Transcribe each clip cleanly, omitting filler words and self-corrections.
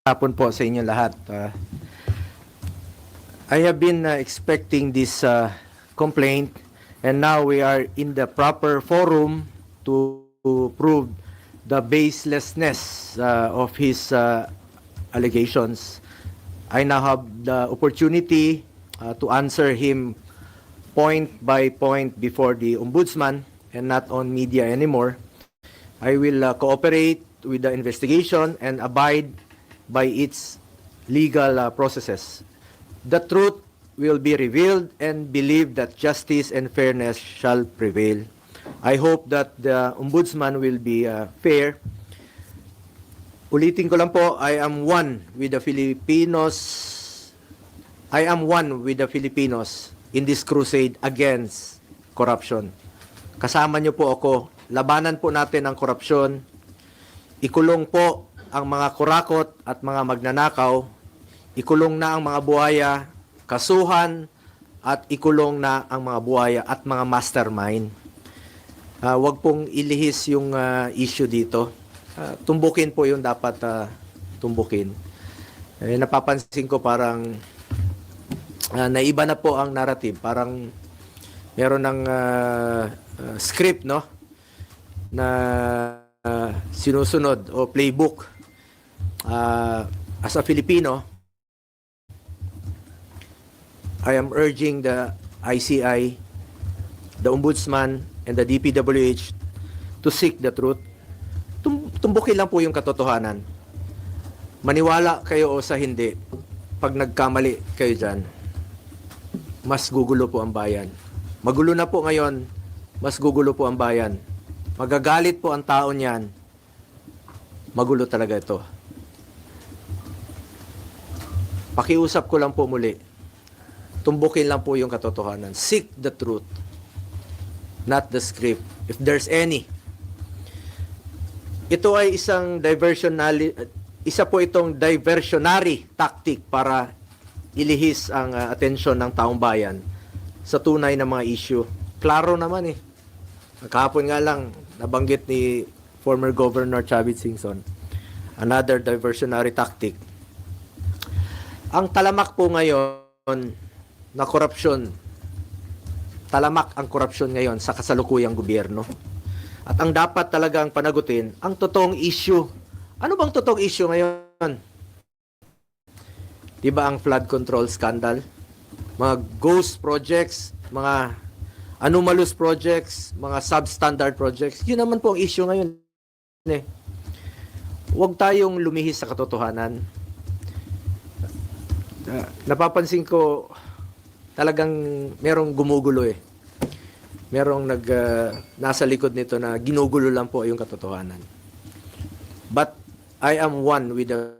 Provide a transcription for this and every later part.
Hapon po sa inyo lahat. I have been expecting this complaint, and now we are in the proper forum to prove the baselessness of his allegations. I now have the opportunity to answer him point by point before the ombudsman and not on media anymore. I will cooperate with the investigation and abide by its legal processes. The truth will be revealed, and believe that justice and fairness shall prevail. I hope that the ombudsman will be fair. Ulitin ko lang po, I am one with the Filipinos. I am one with the Filipinos in this crusade against corruption. Kasama niyo po ako. Labanan po natin ang korupsyon. Ikulong po ang mga kurakot at mga magnanakaw, ikulong na ang mga buhaya, kasuhan, at ikulong na ang mga buhaya at mga mastermind. Huwag pong ilihis yung issue dito. Tumbukin po yung dapat tumbukin. Napapansin ko parang naiba na po ang narrative. Parang meron ng script, no? Na sinusunod o playbook. As a Filipino, I am urging the ICI, the Ombudsman, and the DPWH to seek the truth. Tumbukin lang po yung katotohanan. Maniwala kayo o sa hindi, pag nagkamali kayo dyan, mas gugulo po ang bayan. Magulo na po ngayon, mas gugulo po ang bayan. Magagalit po ang tao niyan, magulo talaga ito. Pakiusap ko lang po muli, tumbukin lang po yung katotohanan. Seek the truth, not the script, if there's any. Ito ay isa po itong diversionary tactic para ilihis ang atensyon ng taong bayan sa tunay na mga issue. Klaro naman eh. Kahapon nga lang, nabanggit ni former Governor Chavit Singson, another diversionary tactic. Ang talamak po ngayon na korupsyon, talamak ang korupsyon ngayon sa kasalukuyang gobyerno. At ang dapat talagang panagutin, ang totoong issue. Ano bang totoong issue ngayon? Diba ang flood control scandal? Mga ghost projects, mga anomalous projects, mga substandard projects. Yun naman po ang issue ngayon. Huwag tayong lumihis sa katotohanan. Napapansin ko talagang merong gumugulo eh. Merong nasa likod nito na ginugulo lang po yung katotohanan. But I am one with the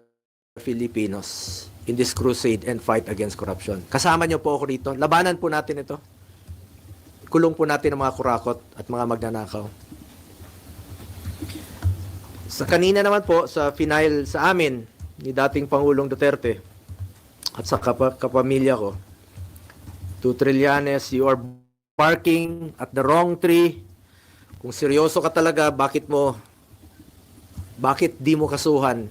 Filipinos in this crusade and fight against corruption. Kasama niyo po ako rito. Labanan po natin ito. Kulong po natin ang mga kurakot at mga magnanakaw. Sa kanina naman po, sa final sa amin ni dating Pangulong Duterte, at sa kapamilya ko, 2 Trillanes, you are barking at the wrong tree. Kung seryoso ka talaga, bakit di mo kasuhan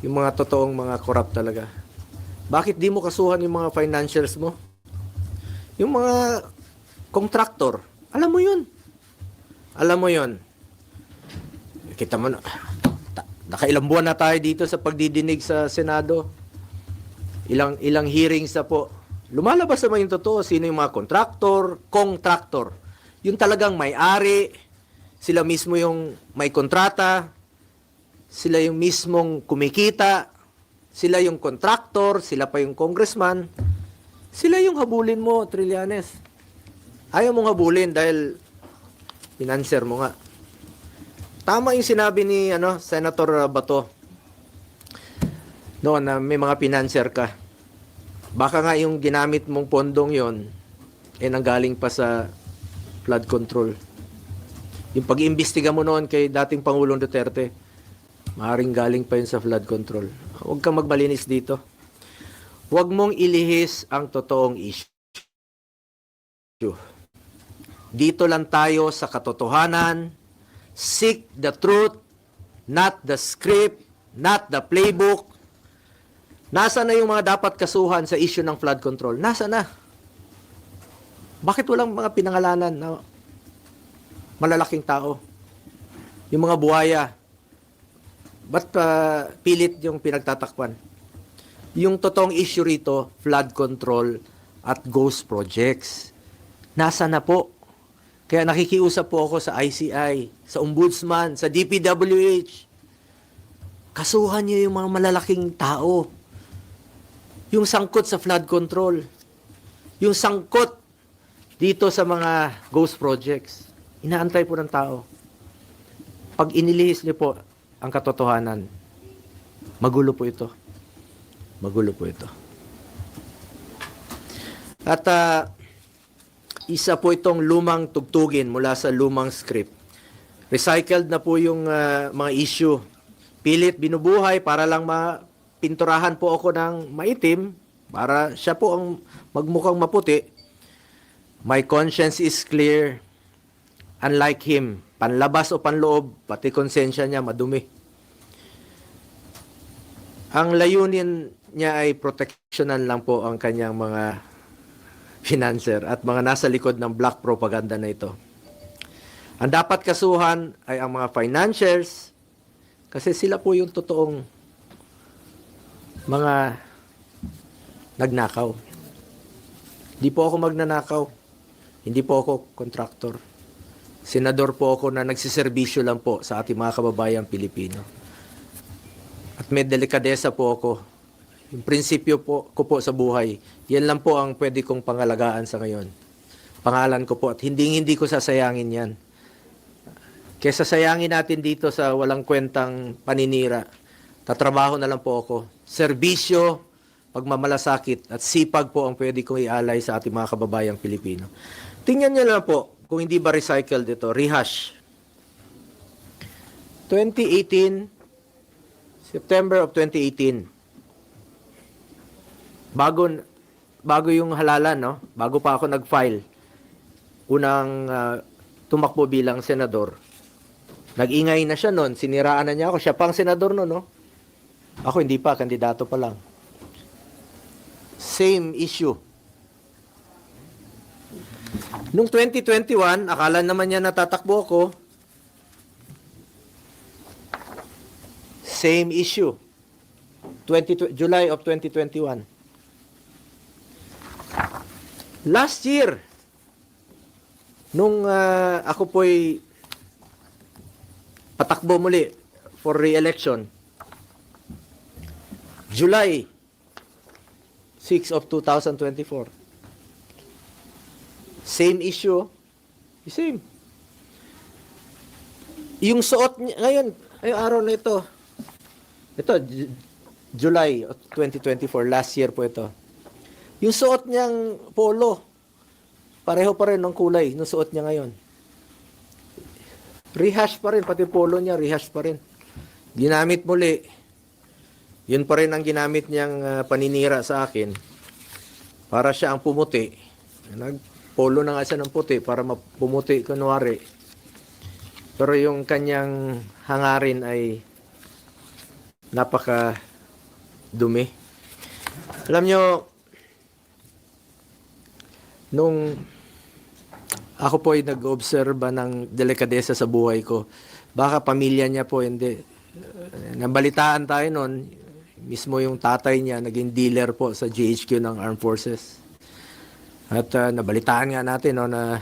yung mga totoong mga corrupt talaga? Bakit di mo kasuhan yung mga financials mo? Yung mga contractor, alam mo yun. Alam mo yun. Kita mo na, nakailang buwan na tayo dito sa pagdidinig sa Senado. Ilang hearings na po. Lumalabas naman yung totoo. Sino yung mga contractor. Yung talagang may-ari. Sila mismo yung may kontrata. Sila yung mismong kumikita. Sila yung contractor. Sila pa yung congressman. Sila yung habulin mo, Trillanes. Ayaw mong habulin dahil financer mo nga. Tama yung sinabi ni Senator Bato. Noon na may mga financer ka. Baka nga yung ginamit mong pondong yon nanggaling pa sa flood control. Yung pag-iimbestiga mo noon kay dating Pangulong Duterte, maaaring galing pa yun sa flood control. Huwag kang magmalinis dito. Huwag mong ilihis ang totoong issue. Dito lang tayo sa katotohanan. Seek the truth, not the script, not the playbook, Nasa na yung mga dapat kasuhan sa issue ng flood control? Nasa na? Bakit walang mga pinangalanan na malalaking tao? Yung mga buhaya, ba't pilit yung pinagtatakpan? Yung totoong issue rito, flood control at ghost projects. Nasa na po? Kaya nakikiusap po ako sa ICI, sa Ombudsman, sa DPWH. Kasuhan niyo yung mga malalaking tao. Yung sangkot sa flood control. Yung sangkot dito sa mga ghost projects. Inaantay po ng tao. Pag inilihis niyo po ang katotohanan, magulo po ito. Magulo po ito. At isa po itong lumang tugtugin mula sa lumang script. Recycled na po yung mga issue. Pilit binubuhay para lang mapinturahan po ako ng maitim para siya po ang magmukhang maputi. My conscience is clear. Unlike him, panlabas o panloob, pati konsensya niya madumi. Ang layunin niya ay protectionan lang po ang kanyang mga financer at mga nasa likod ng black propaganda na ito. Ang dapat kasuhan ay ang mga financiers kasi sila po yung totoong mga nagnakaw. Hindi po ako magnanakaw. Hindi po ako kontraktor. Senador po ako na nagsiservisyo lang po sa ating mga kababayang Pilipino. At may delikadesa po ako. Yung prinsipyo po ko po sa buhay, yan lang po ang pwede kong pangalagaan sa ngayon. Pangalan ko po at hindi ko sasayangin yan. Kesa sayangin natin dito sa walang kwentang paninira, tatrabaho na lang po ako. Serbisyo, pagmamalasakit at sipag po ang pwede kong ialay sa ating mga kababayang Pilipino. Tingnan nyo lang po, kung hindi ba recycled ito, rehash. 2018, September of 2018, bago yung halalan, no? Bago pa ako nag-file, unang tumakbo bilang senador. Nag-ingay na siya noon, siniraan na niya ako. Siya pang senador noon, no? Ako hindi pa, kandidato pa lang. Same issue. Nung 2021, akala naman niya natatakbo ako. Same issue. July of 2021. Last year, nung ako po'y patakbo muli for re-election, July 6 of 2024. Same issue. Same. Yung suot niya, ngayon, ay araw na ito. Ito, July of 2024, last year po ito. Yung suot niyang polo, pareho pa rin ng kulay ng suot niya ngayon. Rehash pa rin, pati polo niya, rehash pa rin. Ginamit muli. Yun pa rin ang ginamit niyang paninira sa akin para siya ang pumuti. Nagpolo na nga siya ng puti para pumuti kunwari. Pero yung kanyang hangarin ay napaka dumi. Alam nyo, nung ako po ay nag-obserba ng delikadesa sa buhay ko, baka pamilya niya po hindi. Nabalitaan tayo noon, mismo yung tatay niya naging dealer po sa GHQ ng Armed Forces. At nabalitaan nga natin no, na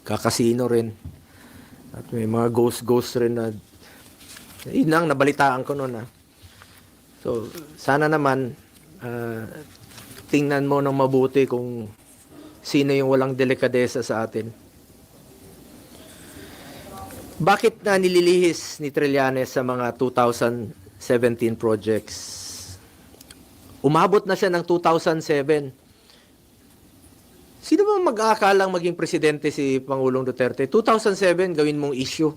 kakasino rin. At may mga ghost rin na yun ang nabalitaan ko noon. So, sana naman tingnan mo ng mabuti kung sino yung walang delikadesa sa atin. Bakit na nililihis ni Trillanes sa mga 2017 projects? Umabot na siya ng 2007. Sino ba mag-aakalang maging presidente si Pangulong Duterte? 2007, gawin mong issue.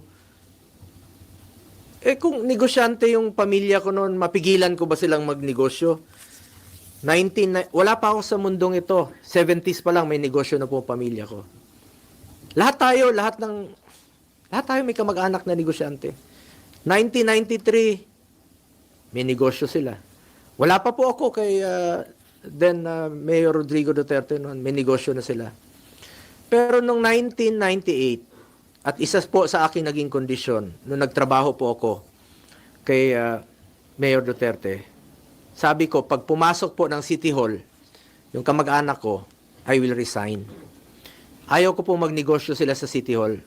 Kung negosyante yung pamilya ko noon, mapigilan ko ba silang magnegosyo? Wala pa ako sa mundong ito. 70s pa lang may negosyo na po pamilya ko. Lahat tayo may kamag-anak na negosyante. 1993, may negosyo sila. Wala pa po ako kay Mayor Rodrigo Duterte noon. May negosyo na sila. Pero noong 1998, at isa po sa aking naging kondisyon, nung nagtrabaho po ako kay Mayor Duterte, sabi ko, pag pumasok po ng City Hall, yung kamag-anak ko, I will resign. Ayaw ko po magnegosyo sila sa City Hall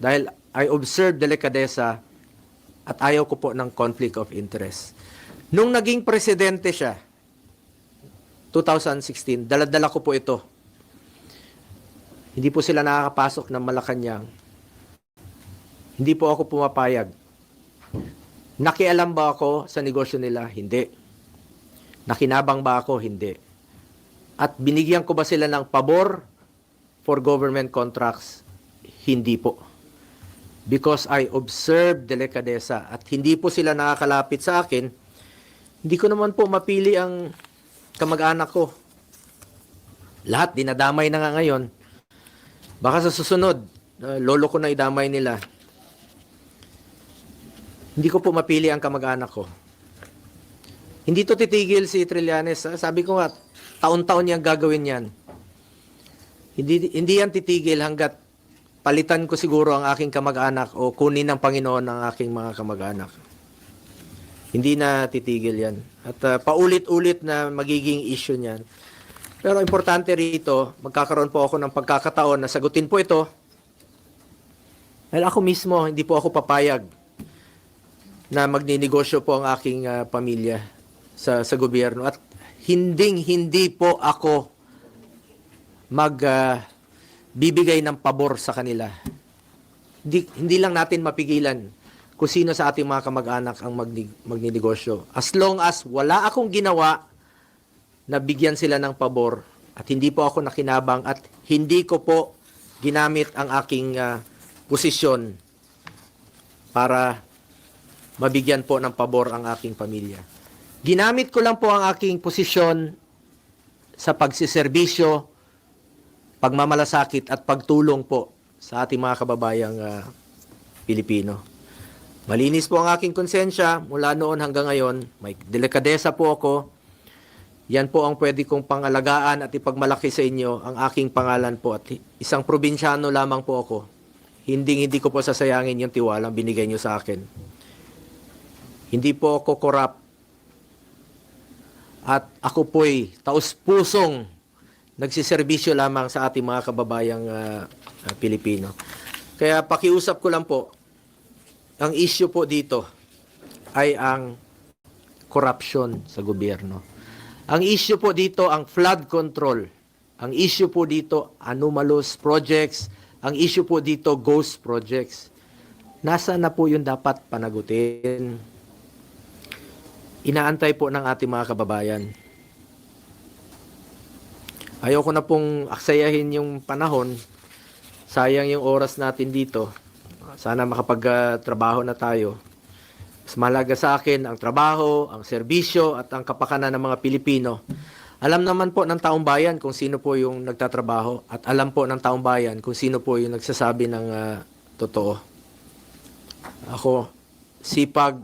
dahil I observe delikadesa at ayaw ko po ng conflict of interest. Nung naging presidente siya, 2016, dala-dala ko po ito. Hindi po sila nakakapasok ng Malacanang. Hindi po ako pumapayag. Nakialam ba ako sa negosyo nila? Hindi. Nakinabang ba ako? Hindi. At binigyan ko ba sila ng pabor for government contracts? Hindi po. Because I observed delikadesa at hindi po sila nakakalapit sa akin, hindi ko naman po mapili ang kamag-anak ko. Lahat dinadamay na nga ngayon. Baka sa susunod, lolo ko na idamay nila. Hindi ko po mapili ang kamag-anak ko. Hindi to titigil si Trillanes. Sabi ko nga, taon-taon niyang gagawin yan. Hindi yan titigil hanggat palitan ko siguro ang aking kamag-anak o kunin ng Panginoon ang aking mga kamag-anak. Hindi na titigil yan. At paulit-ulit na magiging issue niyan. Pero importante rito, magkakaroon po ako ng pagkakataon na sagutin po ito. Dahil ako mismo, hindi po ako papayag na magninegosyo po ang aking pamilya sa gobyerno. At hindi po ako magbibigay ng pabor sa kanila. Hindi lang natin mapigilan kung sino sa ating mga kamag-anak ang magninegosyo. As long as wala akong ginawa na bigyan sila ng pabor at hindi po ako nakinabang at hindi ko po ginamit ang aking posisyon para mabigyan po ng pabor ang aking pamilya. Ginamit ko lang po ang aking posisyon sa pagsiserbisyo, pagmamalasakit at pagtulong po sa ating mga kababayang Pilipino. Malinis po ang aking konsensya mula noon hanggang ngayon. May delikadesa po ako. Yan po ang pwede kong pangalagaan at ipagmalaki sa inyo ang aking pangalan po. At isang probinsyano lamang po ako. Hindi ko po sasayangin yung tiwalang binigay nyo sa akin. Hindi po ako korap. At ako po'y taus-pusong nagsiservisyo lamang sa ating mga kababayang Pilipino. Kaya pakiusap ko lang po, ang issue po dito ay ang corruption sa gobyerno. Ang issue po dito ang flood control. Ang issue po dito anomalous projects. Ang issue po dito ghost projects. Nasa na po yung dapat panagutin? Inaantay po ng ating mga kababayan. Ayoko na pong aksayahin yung panahon. Sayang yung oras natin dito. Sana makapagtrabaho na tayo. Mas mahalaga sa akin ang trabaho, ang serbisyo at ang kapakanan ng mga Pilipino. Alam naman po ng taong bayan kung sino po yung nagtatrabaho at alam po ng taong bayan kung sino po yung nagsasabi ng totoo. Ako, sipag,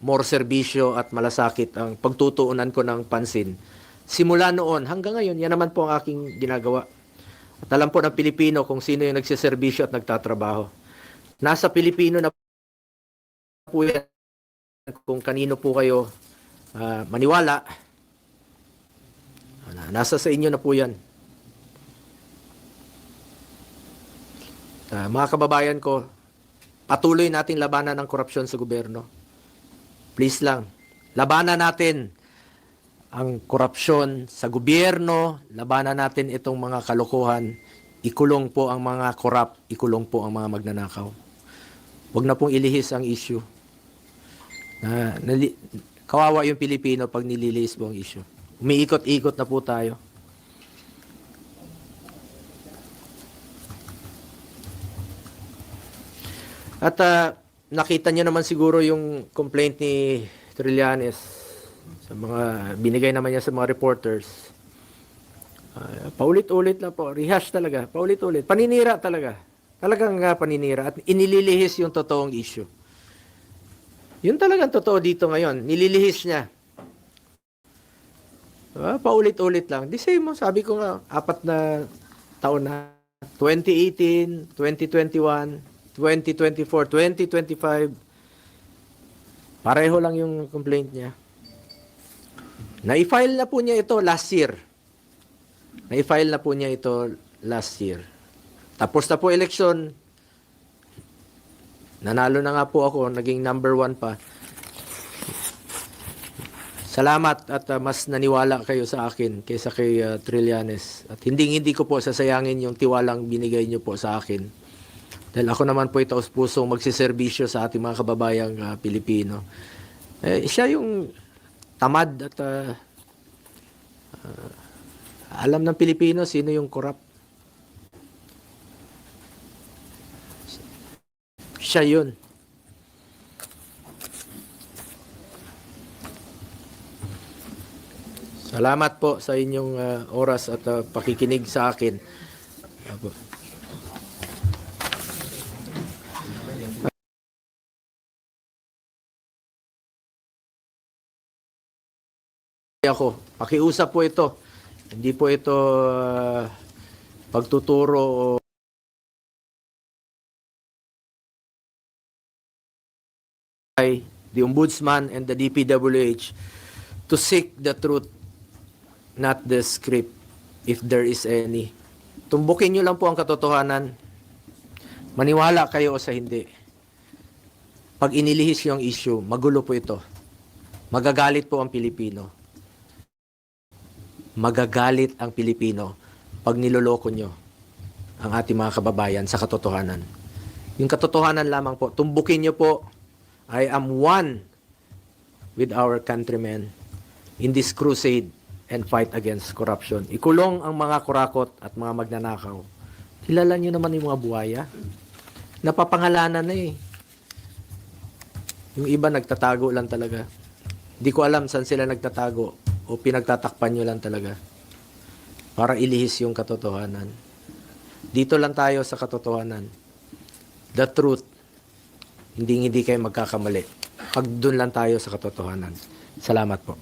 more serbisyo at malasakit ang pagtutuunan ko ng pansin. Simula noon hanggang ngayon, yan naman po ang aking ginagawa. At alam po ng Pilipino kung sino yung nagsiservisyo at nagtatrabaho. Nasa Pilipino na po yan kung kanino po kayo maniwala. Nasa sa inyo na po yan. Mga kababayan ko, patuloy nating labanan ang korupsyon sa gobyerno. Please lang, labanan natin ang korupsyon sa gobyerno, labanan natin itong mga kalokohan, ikulong po ang mga korap, ikulong po ang mga magnanakaw. Huwag na pong ilihis ang issue. Kawawa yung Pilipino pag nililihis po ang issue. Umiikot-ikot na po tayo. At nakita niyo naman siguro yung complaint ni Trillanes sa mga binigay naman niya sa mga reporters. Paulit-ulit na po, rehash talaga, paulit-ulit, paninira talaga. Talagang paninira at inililihis yung totoong issue. Yun talagang totoo dito ngayon, nililihis niya. Paulit-ulit lang. The same, sabi ko nga, 4 na taon na. 2018, 2021, 2024, 2025. Pareho lang yung complaint niya. Na-file na po niya ito last year. Na-file na po niya ito last year. Tapos na po election. Nanalo na nga po ako, naging number 1 pa. Salamat at mas naniwala kayo sa akin kaysa kay Trillanes. At hindi ko po sasayangin yung tiwalang binigay niyo po sa akin. Dahil ako naman po itaos pusong magsiservisyo sa ating mga kababayang Pilipino. Siya yung tamad at alam ng Pilipino sino yung corrupt. Siya yun. Salamat po sa inyong oras at pakikinig sa akin. Ako, pakiusap po ito. Hindi po ito pagtuturo o the Ombudsman and the DPWH to seek the truth, not the script, if there is any. Tumbukin nyo lang po ang katotohanan. Maniwala kayo o sa hindi. Pag inilihis yung issue, magulo po ito. Magagalit po ang Pilipino. Magagalit ang Pilipino pag niloloko nyo ang ating mga kababayan sa katotohanan. Yung katotohanan lamang po, tumbukin nyo po, I am one with our countrymen in this crusade and fight against corruption. Ikulong ang mga kurakot at mga magnanakaw. Kilala nyo naman yung mga buhaya. Napapangalanan na eh. Yung iba nagtatago lang talaga. Di ko alam saan sila nagtatago o pinagtatakpan nyo lang talaga para ilihis yung katotohanan. Dito lang tayo sa katotohanan. The truth. Hindi kayo magkakamali. Pag doon lang tayo sa katotohanan. Salamat po.